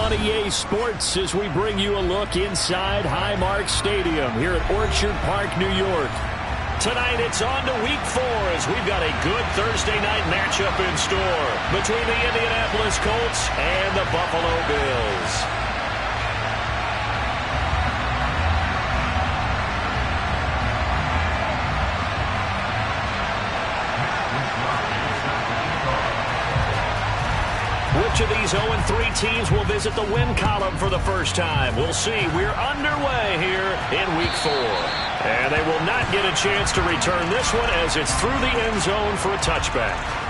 on EA Sports as we bring you a look inside Highmark Stadium here at Orchard Park, New York. Tonight it's on to Week 4 as we've got a good Thursday night matchup in store between the Indianapolis Colts and the Buffalo Bills. Which of these 0-3 teams will visit the win column for the first time? We'll see. We're underway here in Week 4. And they will not get a chance to return this one as it's through the end zone for a touchback.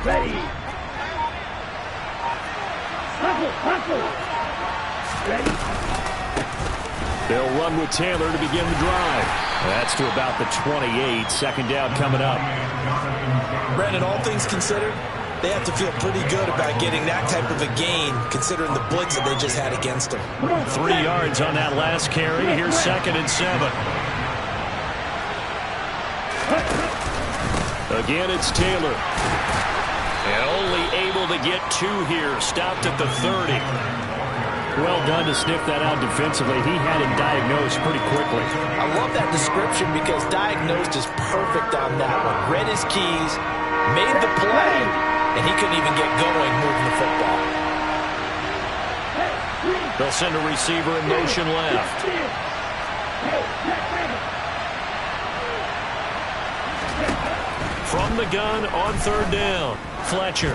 Ready. Ready. They'll run with Taylor to begin the drive. That's to about the 28. Second down coming up. Brandon, all things considered, they have to feel pretty good about getting that type of a gain considering the blitz that they just had against them. 3 yards on that last carry. Here's 2nd and 7. Again, it's Taylor. And only able to get 2 here. Stopped at the 30. Well done to sniff that out defensively. He had it diagnosed pretty quickly. I love that description because diagnosed is perfect on that one. Read his keys, made the play, and he couldn't even get going moving the football. They'll send a receiver in motion left. From the gun on 3rd down. Fletcher.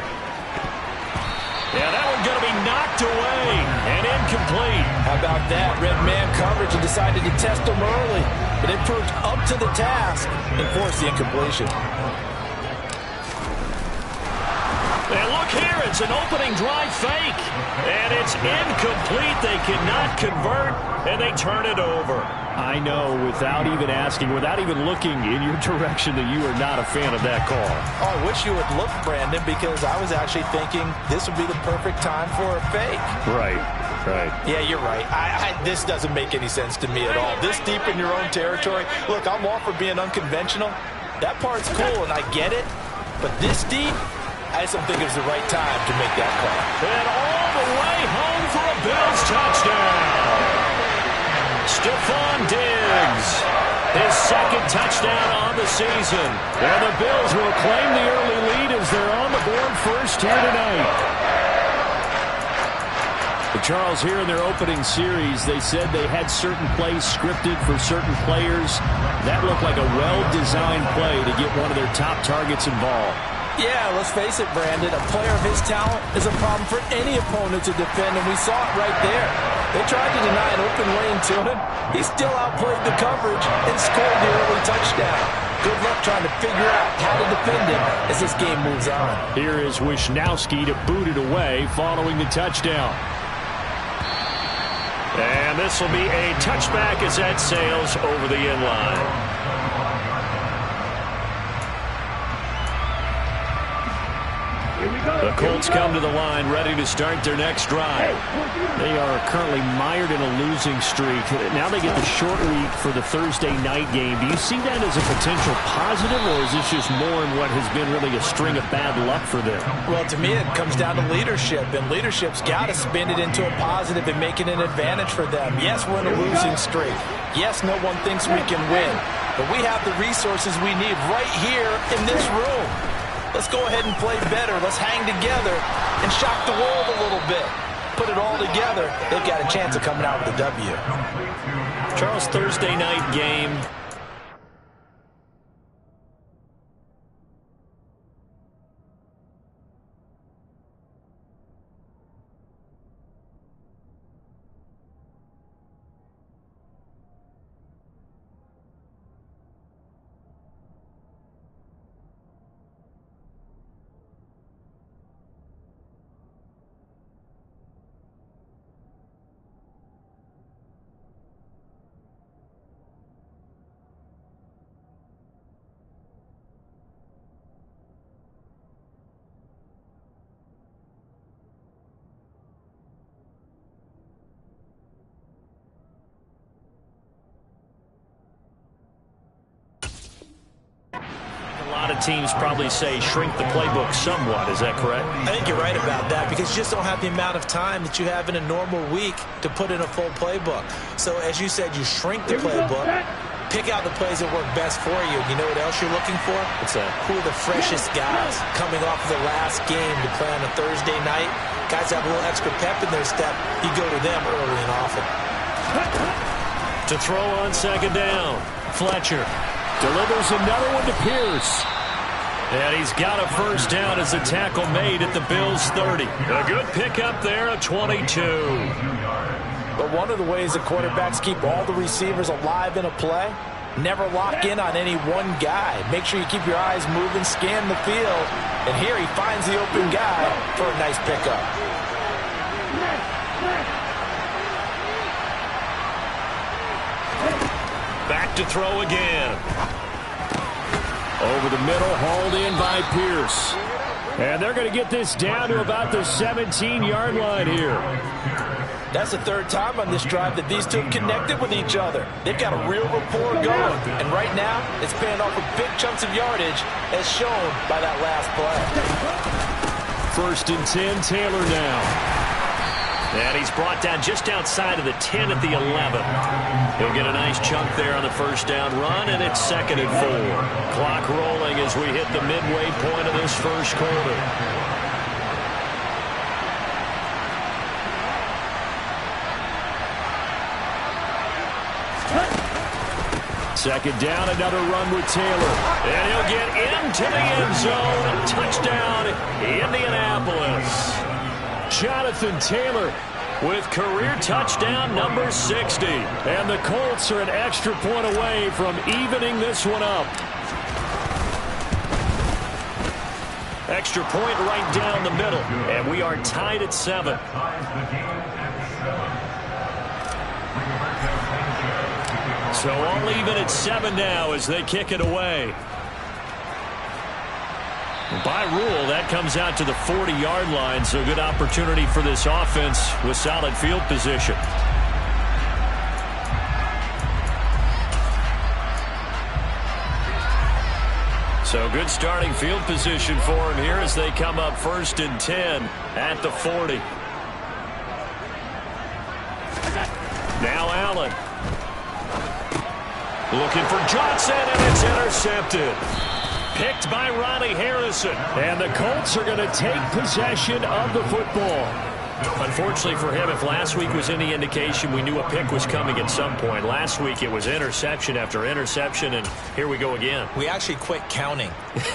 Yeah, that one's going to be knocked away and incomplete. How about that? Red man coverage and decided to test him early. But it proved up to the task and forced the incompletion. And look here, it's an opening drive fake. And it's incomplete. They cannot convert, and they turn it over. I know, without even asking, without even looking in your direction, that you are not a fan of that call. Oh, I wish you would look, Brandon, because I was actually thinking this would be the perfect time for a fake. Right. Yeah, you're right. This doesn't make any sense to me at all. This deep in your own territory. Look, I'm all for being unconventional. That part's cool, and I get it. But this deep, I just don't think it was the right time to make that call. And all the way home for a Bills touchdown. Stephon Diggs, his 2nd touchdown on the season. And the Bills will claim the early lead as they're on the board first here tonight. Charles, here in their opening series, they said they had certain plays scripted for certain players. That looked like a well-designed play to get one of their top targets involved. Yeah, let's face it, Brandon. A player of his talent is a problem for any opponent to defend, and we saw it right there. They tried to deny an open lane to him. He still outplayed the coverage and scored the early touchdown. Good luck trying to figure out how to defend him as this game moves on. Here is Wisnowski to boot it away following the touchdown. And this will be a touchback as that sails over the end line. The Colts come to the line ready to start their next drive. They are currently mired in a losing streak. Now they get the short week for the Thursday night game. Do you see that as a potential positive, or is this just more in what has been really a string of bad luck for them? Well, to me, it comes down to leadership, and leadership's got to spin it into a positive and make it an advantage for them. Yes, we're in a losing streak. Yes, no one thinks we can win, but we have the resources we need right here in this room. Let's go ahead and play better. Let's hang together and shock the world a little bit. Put it all together. They've got a chance of coming out with a W. Charles, Thursday night game. teams probably say shrink the playbook somewhat. Is that correct? I think you're right about that because you just don't have the amount of time that you have in a normal week to put in a full playbook. So as you said, you shrink the playbook, pick out the plays that work best for you. You know what else you're looking for? What's that? Who are the freshest guys coming off of the last game to play on a Thursday night? Guys have a little extra pep in their step. You go to them early and often. To throw on second down, Fletcher delivers another one to Pierce. And he's got a first down as the tackle made at the Bills' 30. A good pickup there at 22. But one of the ways the quarterbacks keep all the receivers alive in a play, never lock in on any one guy. Make sure you keep your eyes moving, scan the field. And here he finds the open guy for a nice pickup. Back to throw again. Over the middle, hauled in by Pierce. And they're going to get this down to about the 17-yard line here. That's the third time on this drive that these two have connected with each other. They've got a real rapport going. And right now, it's paying off with big chunks of yardage, as shown by that last play. 1st and 10, Taylor now. And he's brought down just outside of the 10 at the 11. He'll get a nice chunk there on the first down run, and it's 2nd and 4. Clock rolling as we hit the midway point of this first quarter. Second down, another run with Taylor. And he'll get into the end zone. Touchdown, Indianapolis. Jonathan Taylor with career touchdown number 60. And the Colts are an extra point away from evening this one up. Extra point right down the middle. And we are tied at 7. So all even at 7 now as they kick it away. By rule, that comes out to the 40-yard line, so good opportunity for this offense with solid field position. So good starting field position for him here as they come up 1st and 10 at the 40. Now Allen. Looking for Johnson, and it's intercepted. Picked by Ronnie Harrison. And the Colts are going to take possession of the football. Unfortunately for him, if last week was any indication, we knew a pick was coming at some point. Last week it was interception after interception, and here we go again. We actually quit counting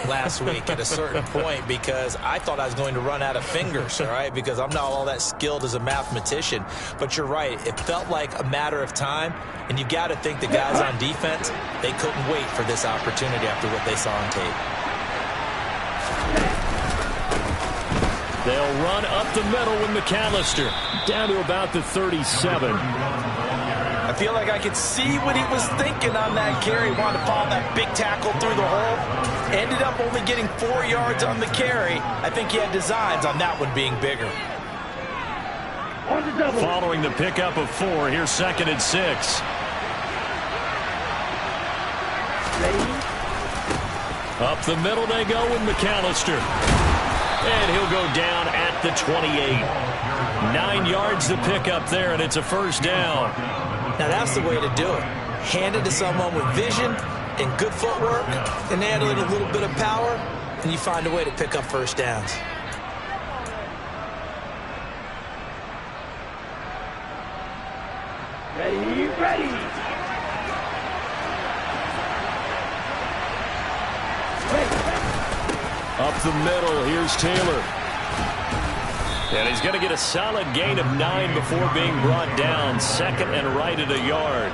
last week at a certain point because I thought I was going to run out of fingers, all right, because I'm not all that skilled as a mathematician. But you're right. It felt like a matter of time, and you've got to think the guys on defense, they couldn't wait for this opportunity after what they saw on tape. They'll run up the middle with McAllister down to about the 37. I feel like I could see what he was thinking on that carry. Wanted to follow that big tackle through the hole. Ended up only getting 4 yards on the carry. I think he had designs on that one being bigger. Following the pickup of 4, here's 2nd and 6. Up the middle they go with McAllister. And he'll go down at the 28. 9 yards to pick up there, and it's a first down. Now that's the way to do it. Hand it to someone with vision and good footwork, and handle it a little bit of power, and you find a way to pick up first downs. Ready, ready. Up the middle, here's Taylor. And he's going to get a solid gain of 9 before being brought down. 2nd and right at a yard.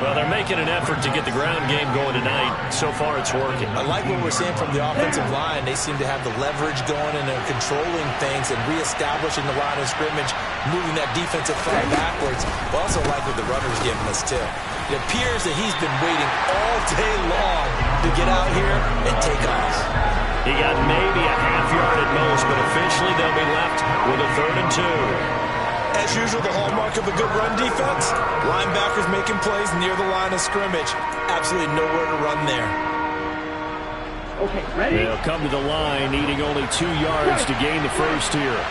Well, they're making an effort to get the ground game going tonight. So far, it's working. I like what we're seeing from the offensive line. They seem to have the leverage going, and they're controlling things and reestablishing the line of scrimmage, moving that defensive front backwards. I also like what the runner's giving us, too. It appears that he's been waiting all day long to get out here and take off. He got maybe a half yard at most, but officially they'll be left with a 3rd and 2. As usual, the hallmark of a good run defense, linebackers making plays near the line of scrimmage. Absolutely nowhere to run there. Okay, ready? They'll come to the line, needing only 2 yards to gain the first here.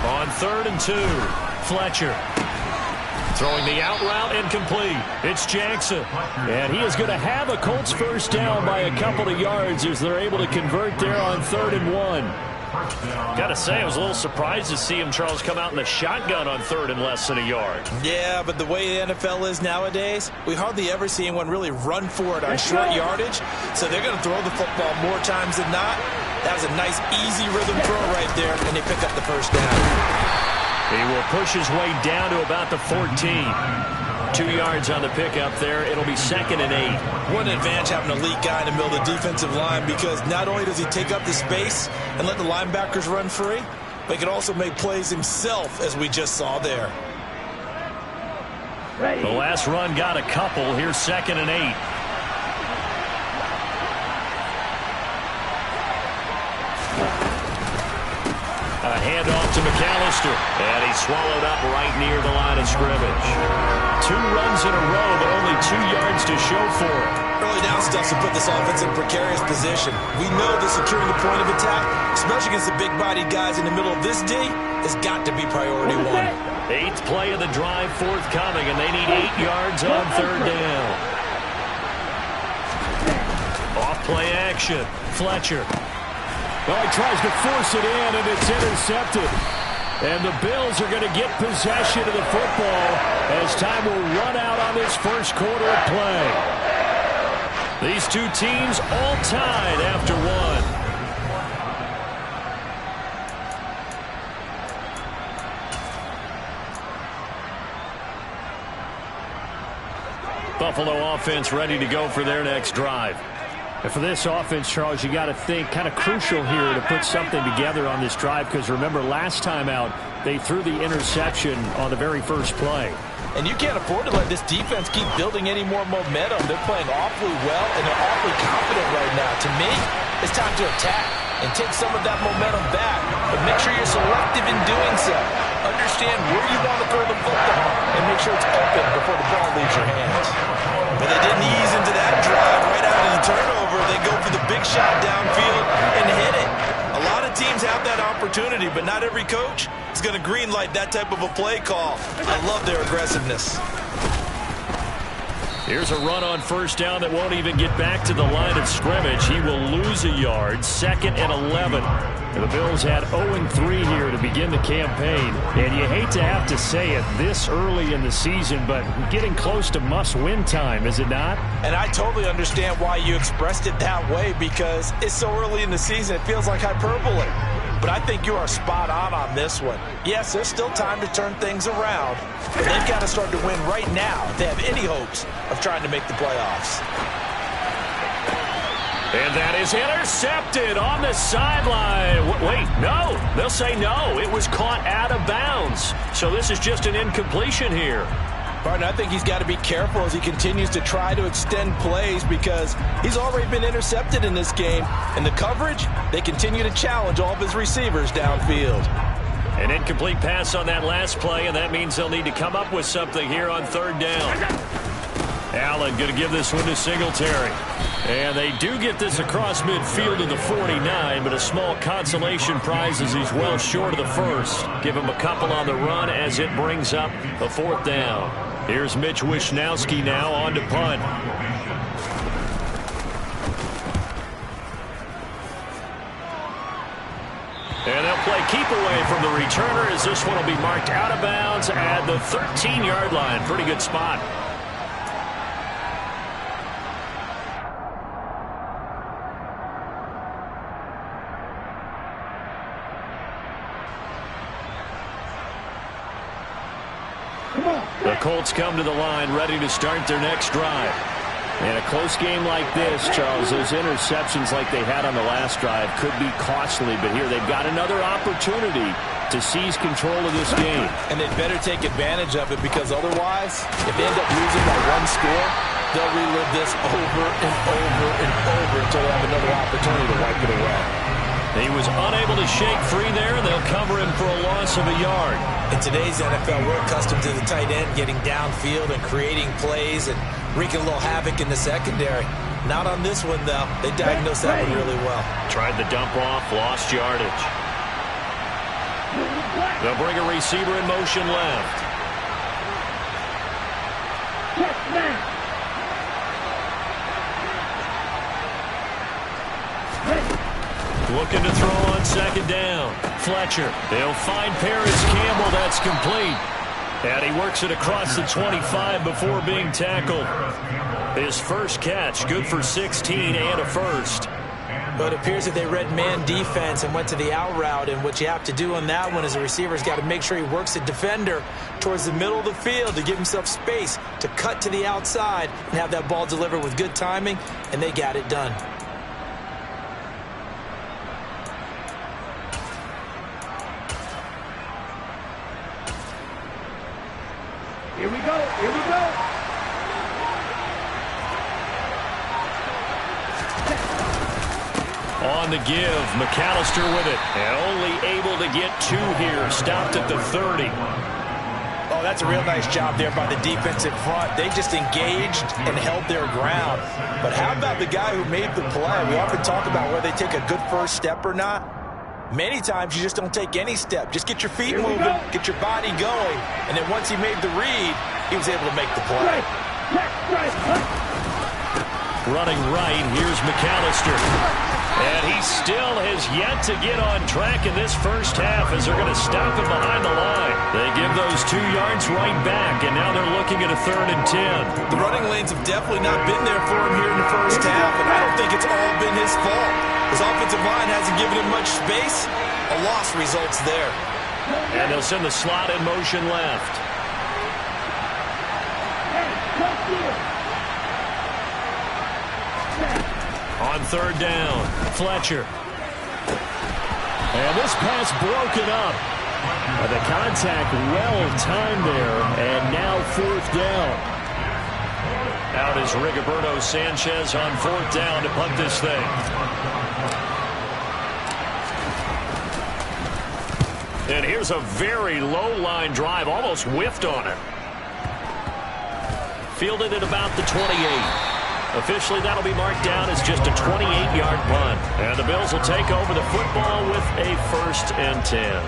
On 3rd and 2, Fletcher. Throwing the out route incomplete. It's Jackson. And he is going to have a Colts first down by a couple of yards as they're able to convert there on 3rd and 1. Got to say, I was a little surprised to see him, Charles, come out in the shotgun on 3rd and less than a yard. Yeah, but the way the NFL is nowadays, we hardly ever see anyone really run for it on short yardage. So they're going to throw the football more times than not. That was a nice, easy rhythm throw right there, and they pick up the first down. He will push his way down to about the 14. 2 yards on the pickup there. It'll be 2nd and 8. What an advantage having an elite guy in the middle of the defensive line, because not only does he take up the space and let the linebackers run free, but he can also make plays himself, as we just saw there. Ready. The last run got a couple. Here's 2nd and 8. A handoff to McAllister, and he's swallowed up right near the line of scrimmage. 2 runs in a row, but only 2 yards to show for it. Early down stuff to put this offense in a precarious position. We know that securing the point of attack, especially against the big-bodied guys in the middle of this D, has got to be priority 1. 8th play of the drive forthcoming, and they need 8 yards on 3rd down. Off play action. Fletcher. Oh, he tries to force it in, and it's intercepted. And the Bills are going to get possession of the football as time will run out on this first quarter of play. These two teams all tied after 1. Buffalo offense ready to go for their next drive. And for this offense, Charles, you got to think kind of crucial here to put something together on this drive, because remember last time out they threw the interception on the very first play. And you can't afford to let this defense keep building any more momentum. They're playing awfully well, and they're awfully confident right now. To me, it's time to attack and take some of that momentum back. But make sure you're selective in doing so. Understand where you want to throw the football and make sure it's open before the ball leaves your hands. But they didn't ease into that drive right out of the turnover. They go for the big shot downfield and hit it. A lot of teams have that opportunity, but not every coach is going to greenlight that type of a play call. I love their aggressiveness. Here's a run on first down that won't even get back to the line of scrimmage. He will lose a yard. 2nd and 11. The Bills had 0-3 here to begin the campaign. And you hate to have to say it this early in the season, but getting close to must-win time, is it not? And I totally understand why you expressed it that way, because it's so early in the season, it feels like hyperbole. But I think you are spot on this one. Yes, there's still time to turn things around, but they've got to start to win right now if they have any hopes of trying to make the playoffs. And that is intercepted on the sideline. Wait, no. They'll say no. It was caught out of bounds. So this is just an incompletion here. Partner, I think he's got to be careful as he continues to try to extend plays, because he's already been intercepted in this game. And the coverage, they continue to challenge all of his receivers downfield. An incomplete pass on that last play, and that means they'll need to come up with something here on 3rd down. Allen going to give this one to Singletary. And they do get this across midfield to the 49, but a small consolation prize as he's well short of the first. Give him a couple on the run as it brings up a 4th down. Here's Mitch Wishnowsky now on to punt. And they'll play keep away from the returner as this one will be marked out of bounds at the 13-yard line. Pretty good spot. The Colts come to the line ready to start their next drive. In a close game like this, Charles, those interceptions like they had on the last drive could be costly, but here they've got another opportunity to seize control of this game. And they'd better take advantage of it, because otherwise, if they end up losing by 1 score, they'll relive this over and over and over until they have another opportunity to wipe it away. He was unable to shake free there, and they'll cover him for a loss of a yard. In today's NFL, we're accustomed to the tight end getting downfield and creating plays and wreaking a little havoc in the secondary. Not on this one, though. They diagnosed that one really well. Tried the dump off, lost yardage. They'll bring a receiver in motion left. Looking to throw on second down. Fletcher. They'll find Paris Campbell. That's complete. And he works it across the 25 before being tackled. His first catch, good for 16 and a first. But it appears that they read man defense and went to the out route, and what you have to do on that one is the receiver's got to make sure he works the defender towards the middle of the field to give himself space to cut to the outside and have that ball delivered with good timing, and they got it done. Here we go. Here we go. On the give, McAllister with it. And only able to get 2 here. Stopped at the 30. Oh, that's a real nice job there by the defensive front. They just engaged and held their ground. But how about the guy who made the play? We often talk about whether they take a good first step or not. Many times you just don't take any step. Just get your feet moving, get your body going, and then once he made the read, he was able to make the play. Running right, here's McAllister. And he still has yet to get on track in this first half as they're going to stop him behind the line. They give those 2 yards right back, and now they're looking at a 3rd and 10. The running lanes have definitely not been there for him here in the first half, and I don't think it's all been his fault. His offensive line hasn't given him much space. A loss results there. And they'll send the slot in motion left. On 3rd down, Fletcher. And this pass broken up. The contact well timed there, and now 4th down. Out is Rigoberto Sanchez on 4th down to punt this thing. And here's a very low line drive, almost whiffed on it. Fielded at about the 28. Officially, that'll be marked down as just a 28-yard punt. And the Bills will take over the football with a 1st and 10.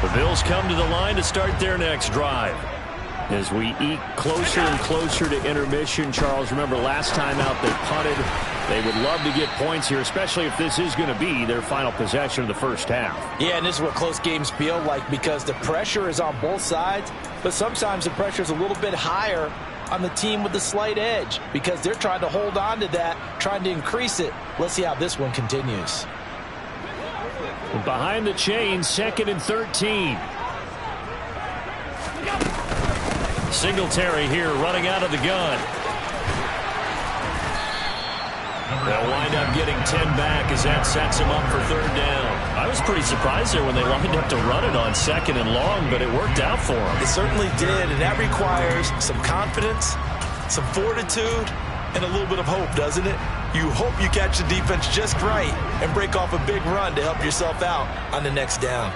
The Bills come to the line to start their next drive. As we eke closer and closer to intermission, Charles, remember last time out they punted. They would love to get points here, especially if this is going to be their final possession of the first half. Yeah, and this is what close games feel like because the pressure is on both sides, but sometimes the pressure is a little bit higher on the team with the slight edge because they're trying to hold on to that, trying to increase it. Let's see how this one continues. Behind the chain, 2nd and 13. Singletary here running out of the gun. They'll wind up getting 10 back as that sets him up for 3rd down. I was pretty surprised there when they lined up to run it on 2nd and long, but it worked out for them. It certainly did, and that requires some confidence, some fortitude, and a little bit of hope, doesn't it? You hope you catch the defense just right and break off a big run to help yourself out on the next down.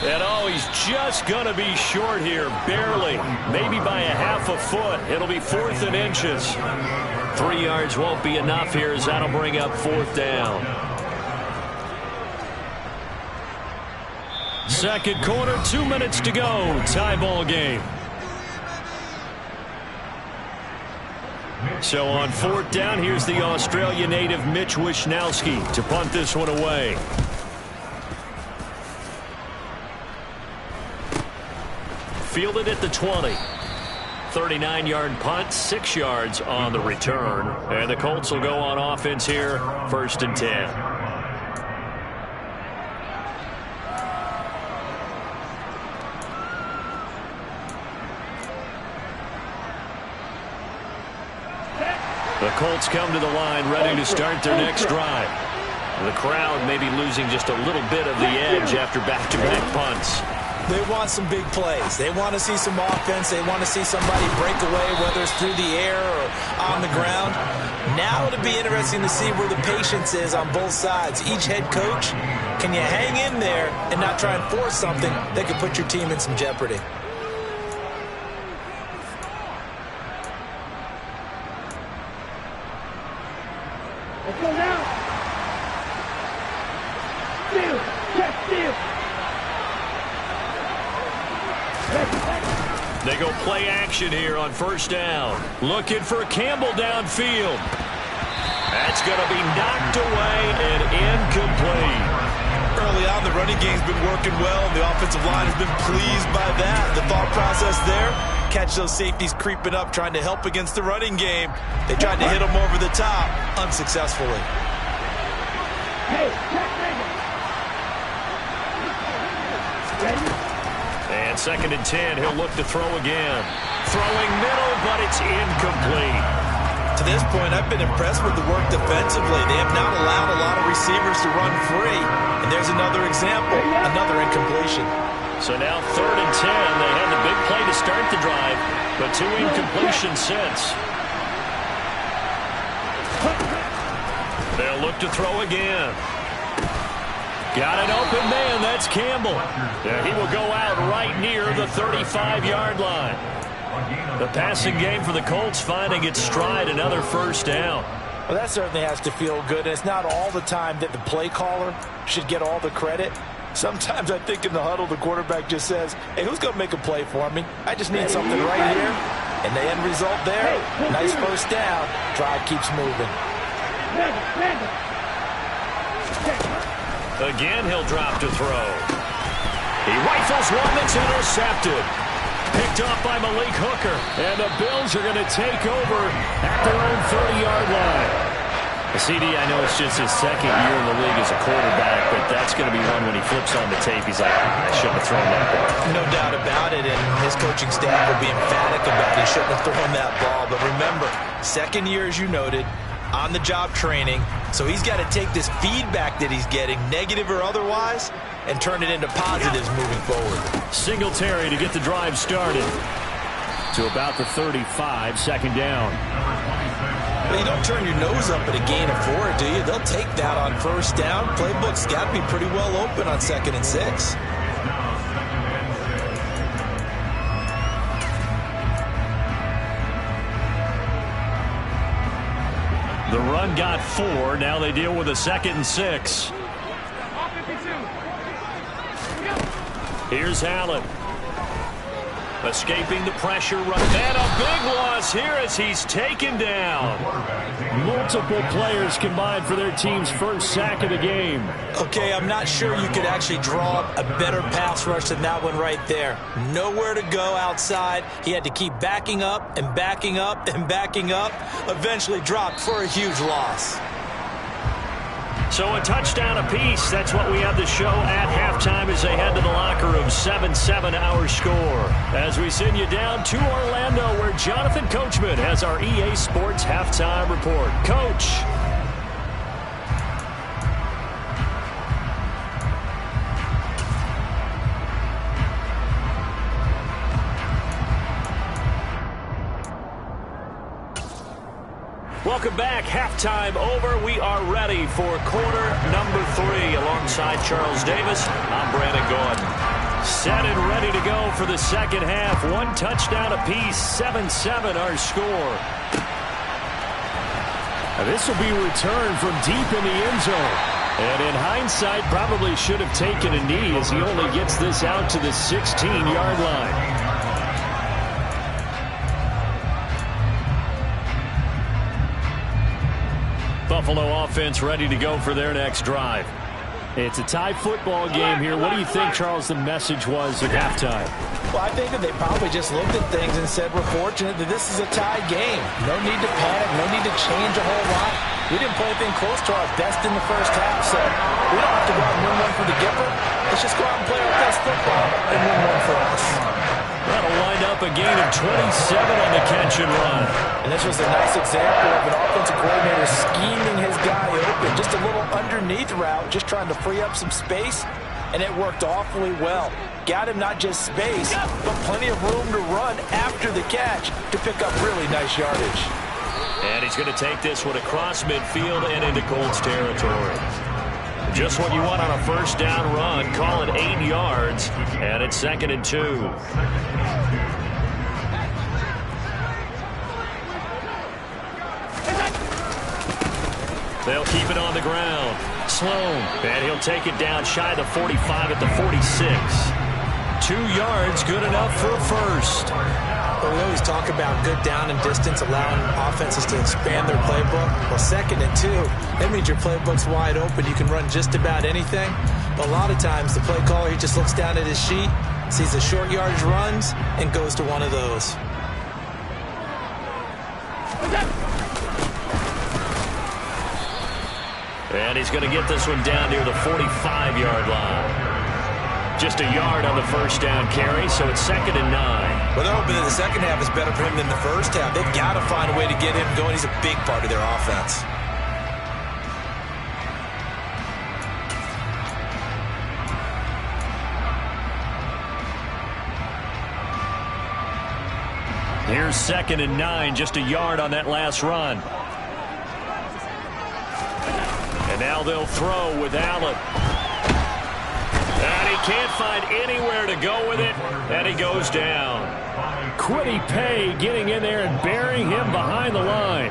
And oh, he's just going to be short here, barely, maybe by a half a foot. It'll be 4th and inches. 3 yards won't be enough here as that'll bring up 4th down. 2nd quarter, 2 minutes to go. Tie ball game. So on 4th down, here's the Australia native Mitch Wishnowsky to punt this one away. Fielded at the 20. 39-yard punt, 6 yards on the return. And the Colts will go on offense here, 1st and 10. The Colts come to the line ready to start their next drive. The crowd may be losing just a little bit of the edge after back-to-back punts. They want some big plays. They want to see some offense. They want to see somebody break away, whether it's through the air or on the ground. Now it'll be interesting to see where the patience is on both sides. Each head coach, can you hang in there and not try and force something that could put your team in some jeopardy? Let's go now. Steal. Check steal. They go play action here on first down. Looking for Campbell downfield. That's going to be knocked away and incomplete. Early on, the running game's been working well, and the offensive line has been pleased by that. The thought process there, catch those safeties creeping up, trying to help against the running game. They tried to hit them over the top, unsuccessfully. And 2nd and 10, he'll look to throw again. Throwing middle, but it's incomplete. To this point, I've been impressed with the work defensively. They have not allowed a lot of receivers to run free. And there's another example, another incompletion. So now 3rd and 10. They had the big play to start the drive, but 2 incompletions since. They'll look to throw again. Got an open man. That's Campbell. Yeah, he will go out right near the 35-yard line. The passing game for the Colts finding its stride, another first down. Well, that certainly has to feel good. And it's not all the time that the play caller should get all the credit. Sometimes I think in the huddle, the quarterback just says, hey, who's going to make a play for me? I just need something right here. And the end result there, nice first down. Drive keeps moving. Again, he'll drop to throw. He rifles one that's intercepted. Picked off by Malik Hooker. And the Bills are going to take over at their own 30-yard line. CD, I know it's just his 2nd year in the league as a quarterback, but that's going to be one when he flips on the tape. He's like, I shouldn't have thrown that ball. No doubt about it, and his coaching staff will be emphatic about he shouldn't have thrown that ball. But remember, 2nd year, as you noted, on-the-job training. So he's got to take this feedback that he's getting, negative or otherwise, and turn it into positives moving forward. Singletary to get the drive started. To about the 35, 2nd down. Well, you don't turn your nose up at a gain of 4, do you? They'll take that on first down. Playbook's got to be pretty well open on 2nd and 6. The run got 4. Now they deal with a 2nd and 6. Here's Allen. Escaping the pressure run. And a big loss here as he's taken down. Multiple players combined for their team's first sack of the game. Okay, I'm not sure you could actually draw up a better pass rush than that one right there. Nowhere to go outside. He had to keep backing up and backing up and backing up. Eventually dropped for a huge loss. So a touchdown apiece. That's what we have to show at halftime as they head to the locker room. 7-7 our score. As we send you down to Orlando where Jonathan Coachman has our EA Sports halftime report. Coach. Welcome back. Halftime over. We are ready for quarter number 3. Alongside Charles Davis, I'm Brandon Gordon. Set and ready to go for the second half. 1 touchdown apiece. 7-7 our score. Now this will be returned from deep in the end zone. And in hindsight, probably should have taken a knee as he only gets this out to the 16-yard line. Buffalo offense ready to go for their next drive. It's a tie football game here. What do you think, Charles, the message was at halftime? Well, I think that they probably just looked at things and said, we're fortunate that this is a tie game. No need to panic. No need to change a whole lot. We didn't play anything close to our best in the first half, so we don't have to go out and win one for the Gipper. Let's just go out and play our best football and win one for us. That'll wind up up a gain of 27 on the catch and run. And this was a nice example of an offensive coordinator scheming his guy open. Just a little underneath route, just trying to free up some space, and it worked awfully well. Got him not just space, but plenty of room to run after the catch to pick up really nice yardage. And he's going to take this one across midfield and into Colts territory. Just what you want on a first down run. Call it 8 yards, and it's 2nd and 2. They'll keep it on the ground. Sloan, and he'll take it down shy of the 45 at the 46. 2 yards, good enough for a first. Well, we always talk about good down and distance, allowing offenses to expand their playbook. Well, 2nd and 2, that means your playbook's wide open. You can run just about anything. But a lot of times, the play caller, he just looks down at his sheet, sees the short yardage runs, and goes to one of those. And he's going to get this one down near the 45-yard line. Just a yard on the first down carry, so it's 2nd and 9. Well, they're hoping that the second half is better for him than the first half. They've got to find a way to get him going. He's a big part of their offense. Here's 2nd and 9, just a yard on that last run. And now they'll throw with Allen. And he can't find anywhere to go with it, and he goes down. Kwity Paye getting in there and burying him behind the line.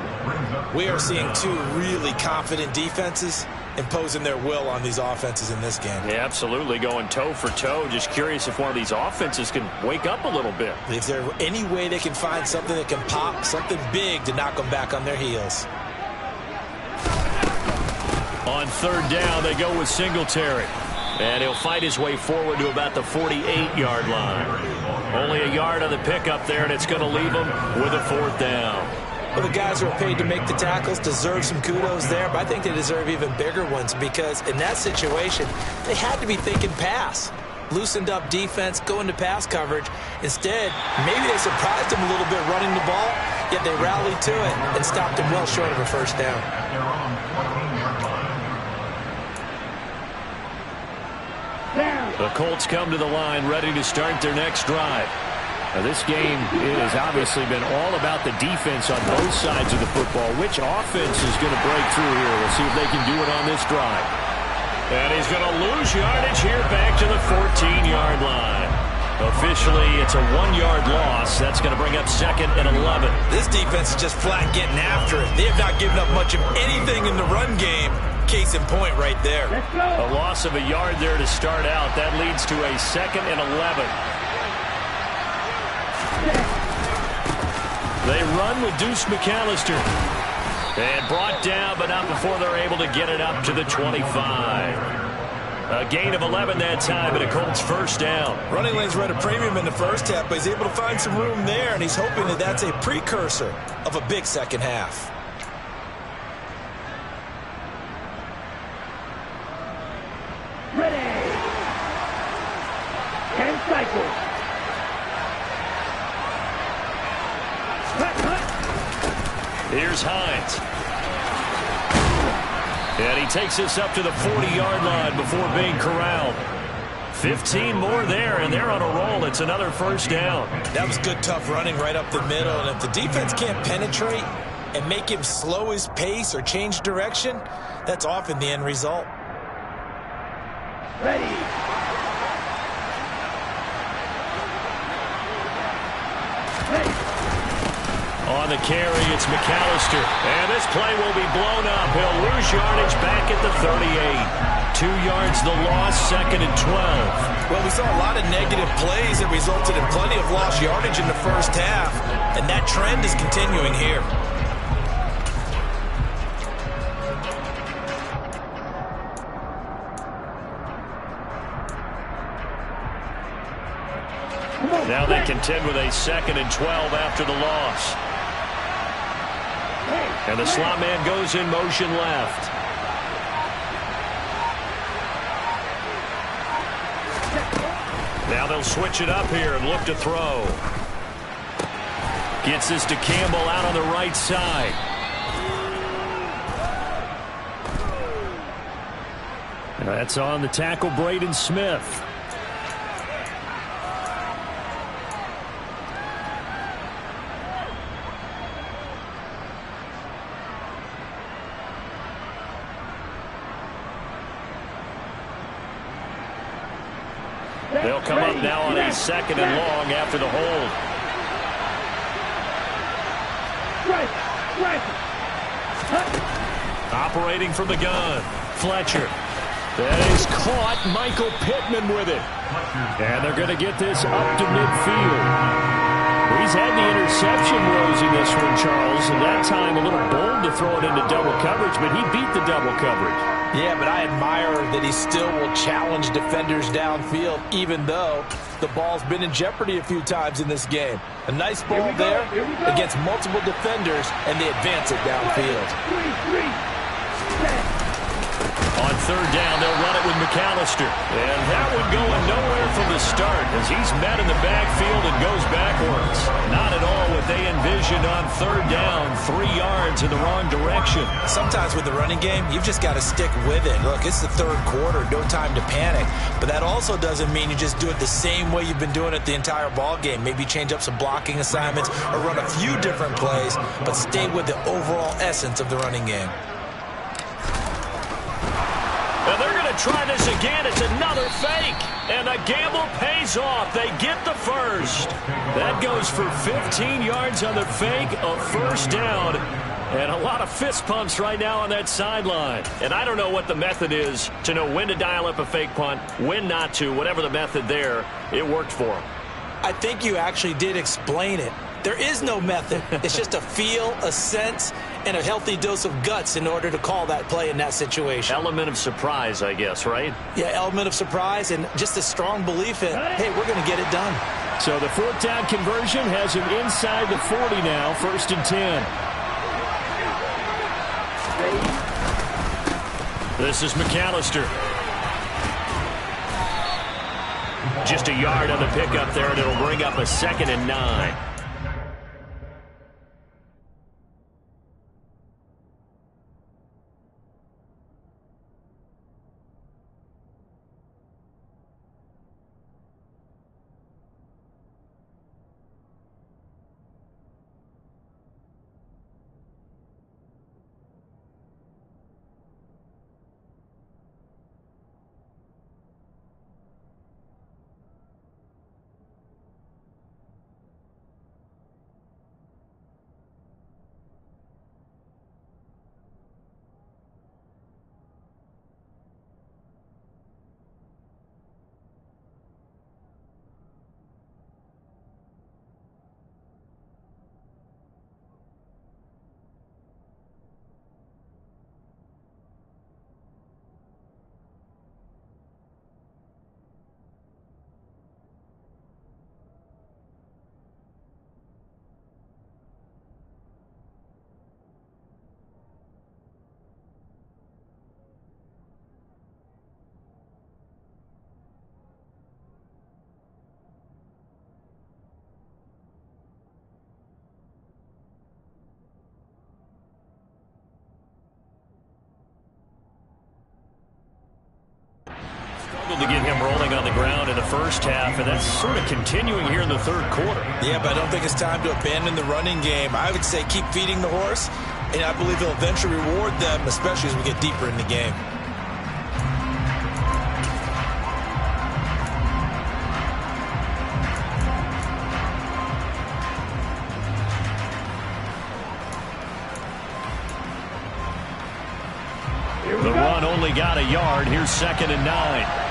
We are seeing two really confident defenses imposing their will on these offenses in this game. Yeah, absolutely, going toe for toe. Just curious if one of these offenses can wake up a little bit. Is there any way they can find something that can pop, something big to knock them back on their heels? On 3rd down, they go with Singletary. And he'll fight his way forward to about the 48-yard line. Only a yard on the pickup there, and it's going to leave him with a 4th down. Well, the guys who are paid to make the tackles deserve some kudos there, but I think they deserve even bigger ones because in that situation, they had to be thinking pass. Loosened up defense, going to pass coverage. Instead, maybe they surprised him a little bit running the ball, yet they rallied to it and stopped him well short of a first down. The Colts come to the line ready to start their next drive. Now, this game has obviously been all about the defense on both sides of the football. Which offense is going to break through here? We'll see if they can do it on this drive. And he's going to lose yardage here back to the 14-yard line. Officially, it's a 1-yard loss. That's going to bring up 2nd and 11. This defense is just flat getting after it. They have not given up much of anything in the run game. Case in point right there. A loss of a yard there to start out. That leads to a 2nd and 11. They run with Deuce McAllister. And brought down, but not before they're able to get it up to the 25. A gain of 11 that time, and a Colts first down. Running lanes were at a premium in the first half, but he's able to find some room there, and he's hoping that that's a precursor of a big second half. Ready. 10 cycles. Here's Hines. And he takes this up to the 40-yard line before being corralled. 15 more there, and they're on a roll. It's another first down. That was good, tough running right up the middle. And if the defense can't penetrate and make him slow his pace or change direction, that's often the end result. Ready. On the carry, it's McAllister. And this play will be blown up. He'll lose yardage back at the 38. 2 yards the loss, 2nd and 12. Well, we saw a lot of negative plays that resulted in plenty of lost yardage in the first half. And that trend is continuing here. Now they contend with a 2nd and 12 after the loss. And the slot man goes in motion left. Now they'll switch it up here and look to throw. Gets this to Campbell out on the right side. And that's on the tackle, Braden Smith. They'll come up now on a 2nd and long after the hold. Operating from the gun, Fletcher. That is caught. Michael Pittman with it. And they're going to get this up to midfield. He's had the interception woes in this one, Charles, and that time a little bold to throw it into double coverage, but he beat the double coverage. Yeah, but I admire that he still will challenge defenders downfield, even though the ball's been in jeopardy a few times in this game. A nice ball there against multiple defenders, and they advance it downfield. On 3rd down, they'll run it with McAllister. And that one going nowhere from the start as he's met in the backfield and goes backwards. Not at all what they envisioned on 3rd down, 3 yards in the wrong direction. Sometimes with the running game, you've just got to stick with it. Look, it's the 3rd quarter, no time to panic. But that also doesn't mean you just do it the same way you've been doing it the entire ball game. Maybe change up some blocking assignments or run a few different plays, but stay with the overall essence of the running game. And they're going to try this again. It's another fake. And the gamble pays off. They get the first. That goes for 15 yards on the fake, a 1st down. And a lot of fist pumps right now on that sideline. And I don't know what the method is to know when to dial up a fake punt, when not to. Whatever the method there, it worked for them. I think you actually did explain it. There is no method. It's just a feel, a sense, and a healthy dose of guts in order to call that play in that situation. Element of surprise, I guess, right? Yeah, element of surprise and just a strong belief in, hey, we're going to get it done. So the 4th down conversion has him inside the 40 now, 1st and 10. This is McAllister. Just a yard on the pickup there, and it'll bring up a 2nd and 9. To get him rolling on the ground in the 1st half, and that's sort of continuing here in the 3rd quarter. Yeah, but I don't think it's time to abandon the running game. I would say keep feeding the horse, and I believe he'll eventually reward them, especially as we get deeper in the game. The run only got a yard. Here's 2nd and 9.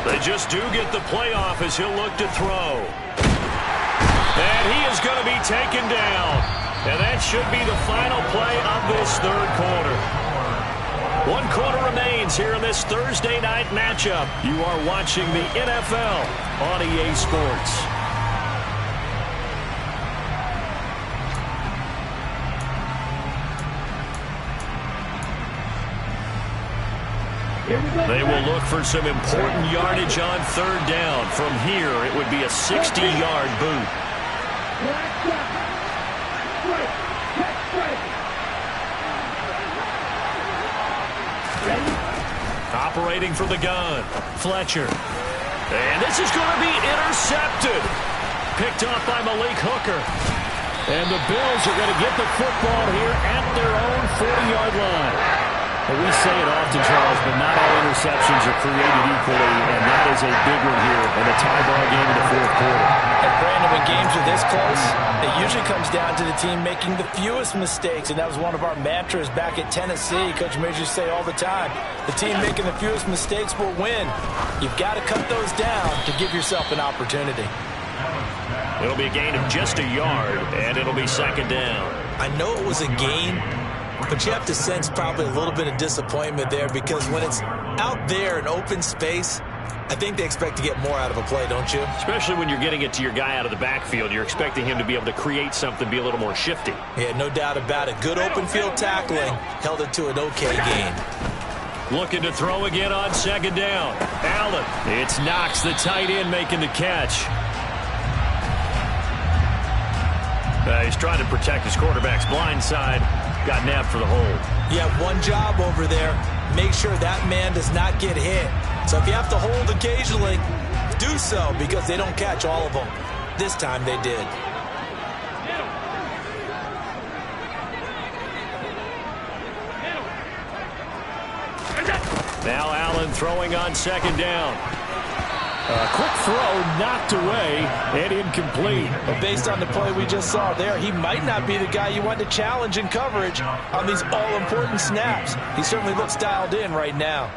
They just do get the playoff as he'll look to throw. And he is going to be taken down. And that should be the final play of this 3rd quarter. 1 quarter remains here in this Thursday night matchup. You are watching the NFL on EA Sports. They will look for some important yardage on third down. From here, it would be a 60-yard boot. Operating from the gun, Fletcher. And this is going to be intercepted. Picked off by Malik Hooker. And the Bills are going to get the football here at their own 40-yard line. Well, we say it often, Charles, but not all interceptions are created equally, and that is a big one here in a tie ball game in the fourth quarter. And Brandon, when games are this close, it usually comes down to the team making the fewest mistakes, and that was one of our mantras back at Tennessee. Coach Major say all the time, the team making the fewest mistakes will win. You've got to cut those down to give yourself an opportunity. It'll be a gain of just a yard, and it'll be second down. I know it was a gain, but you have to sense probably a little bit of disappointment there, because when it's out there in open space, I think they expect to get more out of a play, don't you? Especially when you're getting it to your guy out of the backfield. You're expecting him to be able to create something, be a little more shifty. Yeah, no doubt about it. Good open field tackling held it to an okay gain. Looking to throw again on second down. Allen. It's Knox, the tight end, making the catch. He's trying to protect his quarterback's blind side. Got nabbed for the hold. You have one job over there. Make sure that man does not get hit. So if you have to hold occasionally, do so, because they don't catch all of them. This time they did. Now Allen throwing on second down. A quick throw knocked away and incomplete. But based on the play we just saw there, he might not be the guy you want to challenge in coverage on these all-important snaps. He certainly looks dialed in right now.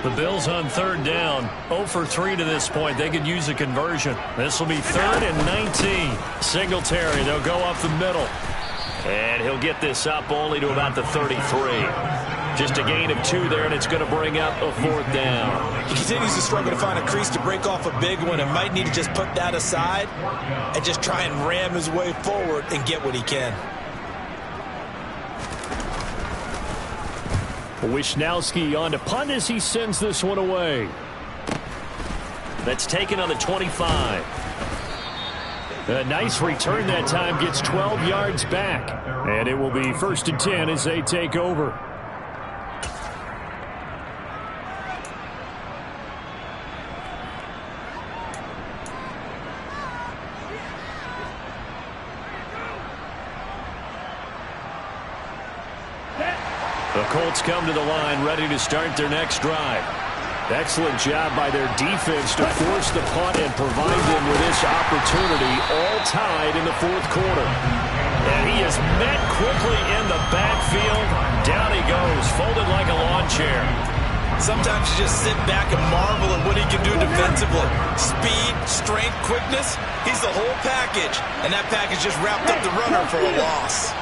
The Bills on third down, 0 for 3 to this point. They could use a conversion. This will be 3rd and 19. Singletary, they'll go up the middle. And he'll get this up only to about the 33. Just a gain of 2 there, and it's going to bring up a 4th down. He continues to struggle to find a crease to break off a big one, and might need to just put that aside and just try and ram his way forward and get what he can. Wisnowski on to punt as he sends this one away. That's taken on the 25. A nice return that time, gets 12 yards back. And it will be 1st and 10 as they take over. The Colts come to the line, ready to start their next drive. Excellent job by their defense to force the punt and provide them with this opportunity, all tied in the fourth quarter. And he is met quickly in the backfield. Down he goes, folded like a lawn chair. Sometimes you just sit back and marvel at what he can do defensively. Speed, strength, quickness, he's the whole package. And that package just wrapped up the runner for a loss.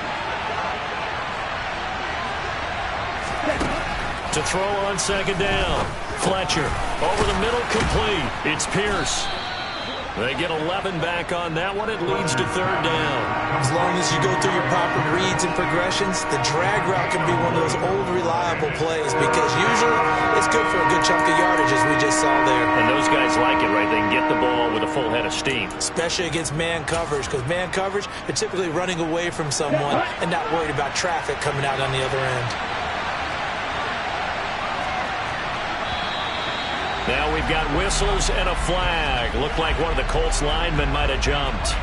To throw on second down. Fletcher over the middle, complete. It's Pierce. They get 11 back on that one. It leads to 3rd down. As long as you go through your proper reads and progressions, the drag route can be one of those old reliable plays, because usually it's good for a good chunk of yardage, as we just saw there. And those guys like it, right? They can get the ball with a full head of steam. Especially against man coverage, because man coverage, they're typically running away from someone and not worried about traffic coming out on the other end. Now we've got whistles and a flag. Looked like one of the Colts linemen might have jumped.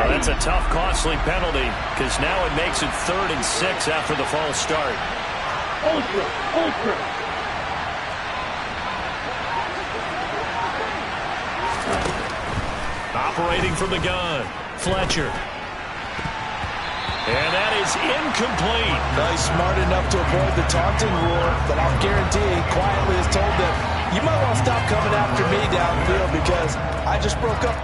That's a tough, costly penalty, because now it makes it 3rd and 6 after the false start. Ultra. Operating from the gun, Fletcher. And that is incomplete. He's smart enough to avoid the taunting rule, but I'll guarantee quietly has told them, you might want to stop coming after me downfield, because I just broke up.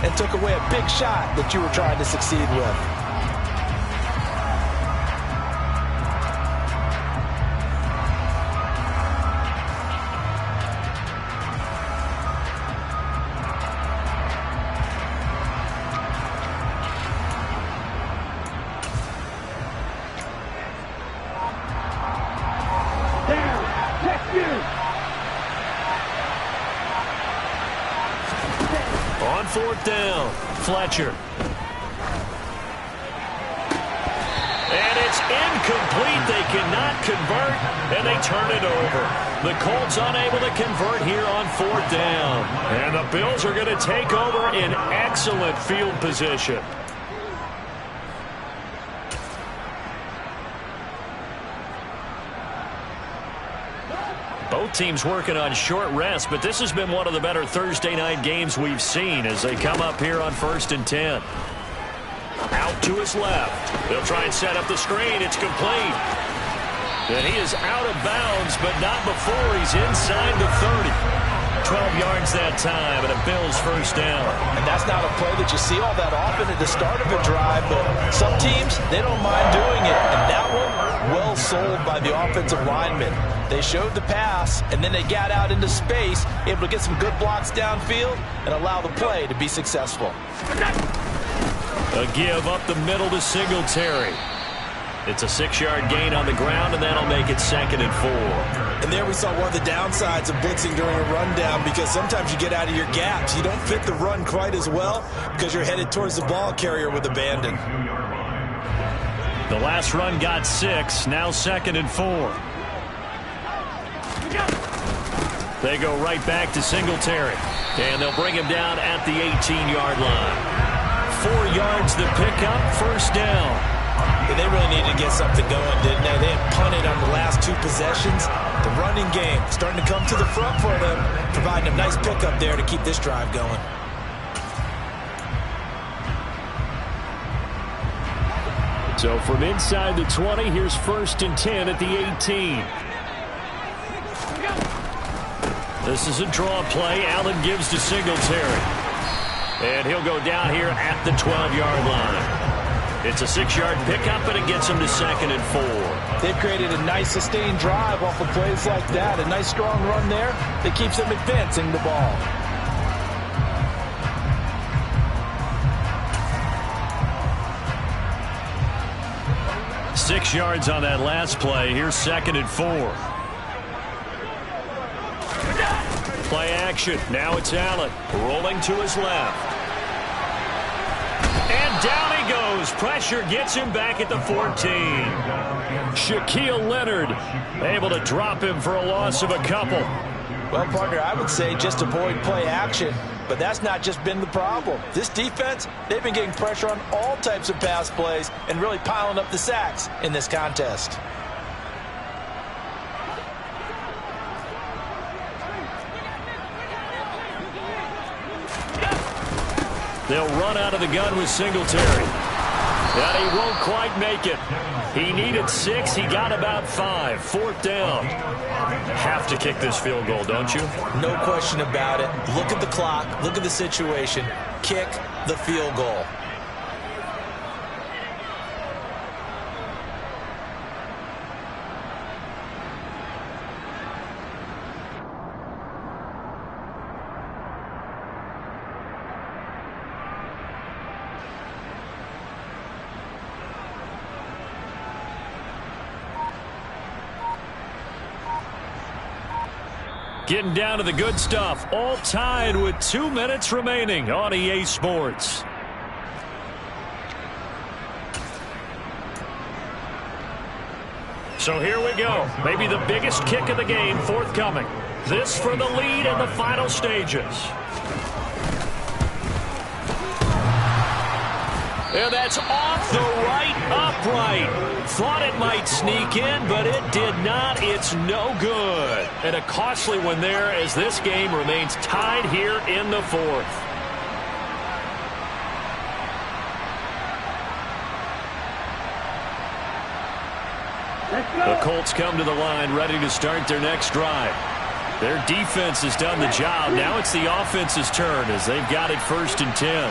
and took away a big shot that you were trying to succeed with. On fourth down, Fletcher. And it's incomplete. They cannot convert, and they turn it over. The Colts unable to convert here on fourth down. And the Bills are going to take over in excellent field position. Both teams working on short rest, but this has been one of the better Thursday night games we've seen as they come up here on 1st and 10. Out to his left. They'll try and set up the screen. It's complete. And he is out of bounds, but not before he's inside the 30. 12 yards that time, and a Bills first down. And that's not a play that you see all that often at the start of a drive, but some teams, they don't mind doing it. And that one, well sold by the offensive lineman. They showed the pass, and then they got out into space, able to get some good blocks downfield and allow the play to be successful. A give up the middle to Singletary. It's a 6-yard gain on the ground, and that'll make it 2nd and 4. And there we saw one of the downsides of blitzing during a rundown, because sometimes you get out of your gaps. You don't fit the run quite as well because you're headed towards the ball carrier with abandon. The last run got 6, now 2nd and 4. They go right back to Singletary, and they'll bring him down at the 18-yard line. 4 yards the pickup, first down. Yeah, they really needed to get something going, didn't they? They had punted on the last 2 possessions. The running game starting to come to the front for them, providing a nice pickup there to keep this drive going. So from inside the 20, here's 1st and 10 at the 18. This is a draw play. Allen gives to Singletary. And he'll go down here at the 12-yard line. It's a 6-yard pickup, and it gets him to 2nd and 4. They've created a nice sustained drive off of plays like that. A nice strong run there that keeps them advancing the ball. Six yards on that last play. Here's 2nd and 4. Play action. Now it's Allen rolling to his left. And down he goes. Pressure gets him back at the 14. Shaquille Leonard able to drop him for a loss of a couple. Well, partner, I would say just avoid play action, but that's not just been the problem. This defense, they've been getting pressure on all types of pass plays and really piling up the sacks in this contest. They'll run out of the gun with Singletary. And he won't quite make it. He needed 6. He got about 5. 4th down. Have to kick this field goal, don't you? No question about it. Look at the clock. Look at the situation. Kick the field goal. Getting down to the good stuff. All tied with 2 minutes remaining on EA Sports. So here we go. Maybe the biggest kick of the game forthcoming. This for the lead in the final stages. And that's off the right upright. Thought it might sneak in, but it did not. It's no good. And a costly one there as this game remains tied here in the 4th. The Colts come to the line ready to start their next drive. Their defense has done the job. Now it's the offense's turn as they've got it 1st and 10.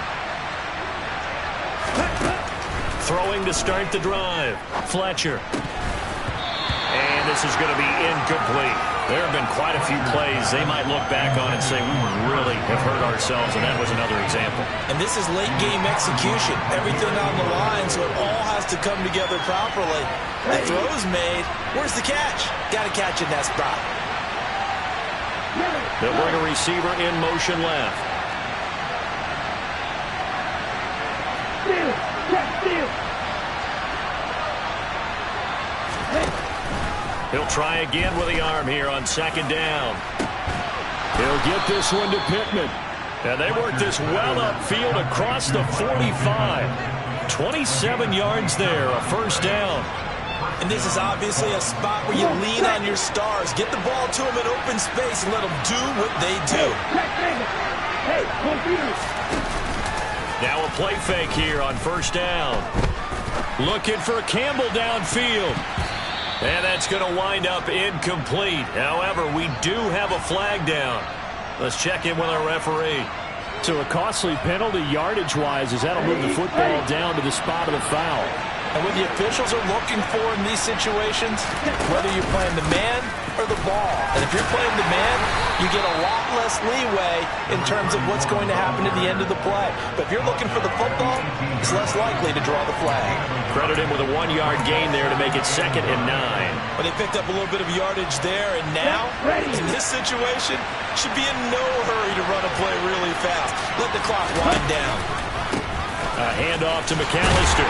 Throwing to start the drive. Fletcher. And this is going to be incomplete. There have been quite a few plays they might look back on and say, we really have hurt ourselves, and that was another example. And this is late game execution. Everything on the line, so it all has to come together properly. The throw's made. Where's the catch? Got to catch in that spot. They'll bring a receiver in motion left. Steal! Check, steal! He'll try again with the arm here on 2nd down. He'll get this one to Pittman. And they work this well upfield across the 45. 27 yards there, a 1st down. And this is obviously a spot where you lean on your stars. Get the ball to them in open space and let them do what they do. Hey, confused. Now a play fake here on 1st down. Looking for Campbell downfield. And that's going to wind up incomplete. However, we do have a flag down. Let's check in with our referee. So a costly penalty yardage-wise as that'll move the football down to the spot of the foul. And what the officials are looking for in these situations, whether you're playing the man or the ball. And if you're playing the man, you get a lot less leeway in terms of what's going to happen at the end of the play. But if you're looking for the football, it's less likely to draw the flag. Credit him with a 1-yard gain there to make it 2nd and 9. But they picked up a little bit of yardage there, and now, in this situation, should be in no hurry to run a play really fast. Let the clock wind down. A handoff to McAllister.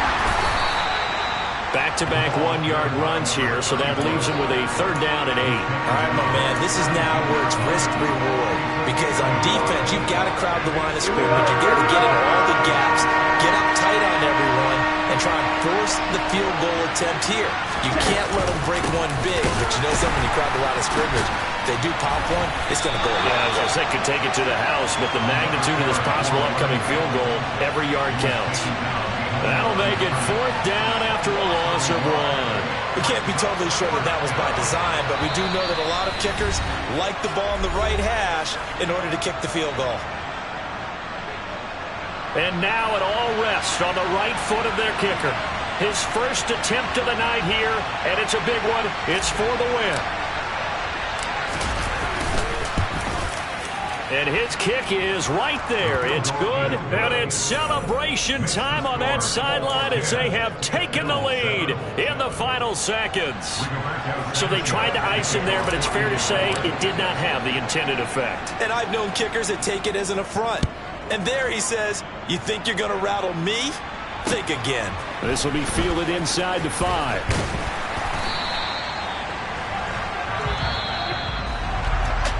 Back-to-back 1-yard runs here, so that leaves him with a 3rd down and 8. All right, my man, this is now where it's risk-reward. Because on defense, you've got to crowd the line of scrimmage. You've got to get in all the gaps, get up tight on everyone, and try and force the field goal attempt here. You can't let them break one big, but you know something, when you crowd the line of scrimmage, if they do pop one, it's going to go away. Yeah, as I said, could take it to the house, but the magnitude of this possible upcoming field goal, every yard counts. That'll make it 4th down after a loss of 1. We can't be totally sure that that was by design, but we do know that a lot of kickers like the ball on the right hash in order to kick the field goal. And now it all rests on the right foot of their kicker. His first attempt of the night here, and it's a big one. It's for the win. And his kick is right there. It's good, and it's celebration time on that sideline as they have taken the lead in the final seconds. So they tried to ice him there, but it's fair to say it did not have the intended effect. And I've known kickers that take it as an affront. And there he says, you think you're going to rattle me? Think again. This will be fielded inside the 5.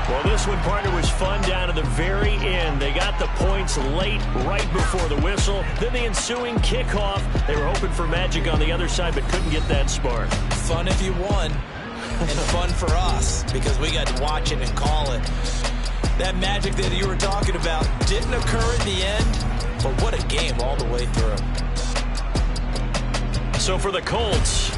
Well, this one, partner, was fun down to the very end. They got the points late, right before the whistle. Then the ensuing kickoff. They were hoping for magic on the other side, but couldn't get that spark. Fun if you won, and fun for us, because we got to watch it and call it. That magic that you were talking about didn't occur at the end, but what a game all the way through. So for the Colts,